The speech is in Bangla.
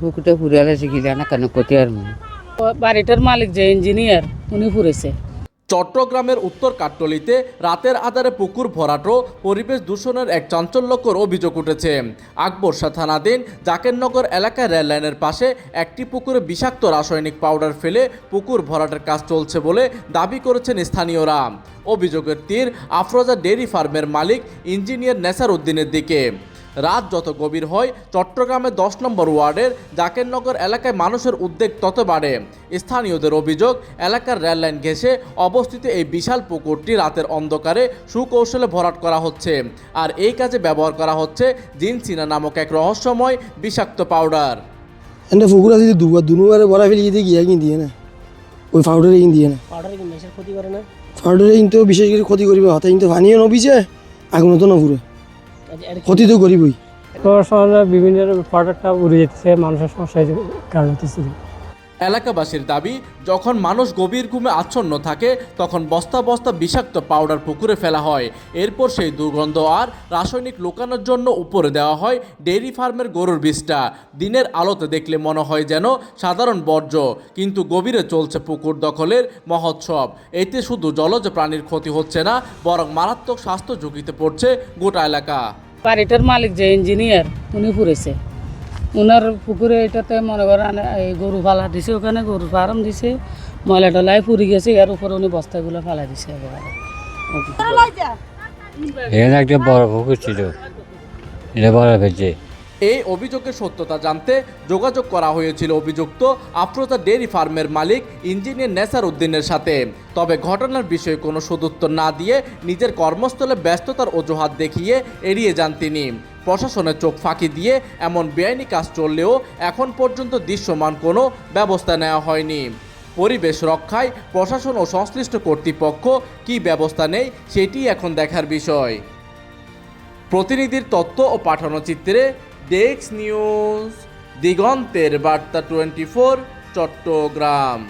পুকুরটা ফুরিয়ালে শিখিলে না কেন ক্ষতি আর বাড়িটার মালিক যে ইঞ্জিনিয়ার উনি ফুরেছে। চট্টগ্রামের উত্তর কাট্টলিতে রাতের আধারে পুকুর ভরাটো পরিবেশ দূষণের এক চাঞ্চল্যকর অভিযোগ উঠেছে। আকবরশাহ থানাধীন জাকেরনগর এলাকায় রেললাইনের পাশে একটি পুকুরে বিষাক্ত রাসায়নিক পাউডার ফেলে পুকুর ভরাটের কাজ চলছে বলে দাবি করেছেন স্থানীয়রা। অভিযোগের তীর আফরোজা ডেইরি ফার্মের মালিক ইঞ্জিনিয়ার নেসার উদ্দিনের দিকে। রাত যত গভীর হয় চট্টগ্রামের 10 নম্বর ওয়ার্ডের জাকেরনগর এলাকায় মানুষের উদ্বেগ তত বাড়ে। স্থানীয়দের অভিযোগ, এলাকার রেললাইন ঘেঁষে অবস্থিত এই বিশাল পুকুরটি রাতের অন্ধকারে সুকৌশলে ভরাট করা হচ্ছে, আর এই কাজে ব্যবহার করা হচ্ছে জিনসিনা নামক এক রহস্যময় বিষাক্ত পাউডার। পুকুর আছে দুবারে ভরা ফেলে গিয়া কিন দিয়ে না, ওই পাউডারে কিন দিয়ে না, ক্ষতি করে না, পাউডারে কিন্তু বিশেষ করে ক্ষতি করিবে, হাতে কিন্তু পানিও নবিছে, আগুন তো নপুরে ক্ষতি তো করিবই। বিভিন্ন প্রোডাক্টটা উড়ে যেতেছে, মানুষের সমস্যার কারণ হতেছে। এলাকাবাসীর দাবি, যখন মানুষ গভীর ঘুমে আচ্ছন্ন থাকে তখন বস্তা বস্তা বিষাক্ত পাউডার পুকুরে ফেলা হয়। এরপর সেই দুর্গন্ধ আর রাসায়নিক লুকানোর জন্য উপরে দেওয়া হয় ডেইরি ফার্মের গরুর বিষটা। দিনের আলোতে দেখলে মনে হয় যেন সাধারণ বর্জ্য, কিন্তু গভীরে চলছে পুকুর দখলের মহোৎসব। এতে শুধু জলজ প্রাণীর ক্ষতি হচ্ছে না, বরং মারাত্মক স্বাস্থ্য ঝুঁকিতে পড়ছে গোটা এলাকা। বাড়িটার মালিক যে ইঞ্জিনিয়ার উনি ফুরেছে, ওনার পুকুরে এটাতে মনে করেন এই গরু ফালা দিছে, ওখানে গরু ফার্ম দিছে, ময়লা টলায় পুরি গেছে, এর উপর উনি বস্তাগুলো ফালা দিছে। এখানে একটা বড় পুকুর ছিল, এটা বড় ফেলছে। এই অভিযোগের সত্যতা জানতে যোগাযোগ করা হয়েছিল অভিযুক্ত আফরোজা ডেইরি ফার্মের মালিক ইঞ্জিনিয়ার নেসার উদ্দিনের সাথে। তবে ঘটনার বিষয়ে কোনো সদুত্তর না দিয়ে নিজের কর্মস্থলে ব্যস্ততার অজুহাত দেখিয়ে এড়িয়ে যান তিনি। প্রশাসনের চোখ ফাঁকি দিয়ে এমন বেআইনি কাজ চললেও এখন পর্যন্ত দৃশ্যমান কোনো ব্যবস্থা নেওয়া হয়নি। পরিবেশ রক্ষায় প্রশাসন ও সংশ্লিষ্ট কর্তৃপক্ষ কী ব্যবস্থা নেই সেটি এখন দেখার বিষয়। প্রতিনিধির তথ্য ও পাঠানো চিত্রে ডেস্ক নিউজ, দিগন্তের বার্তা 24, চট্টগ্রাম।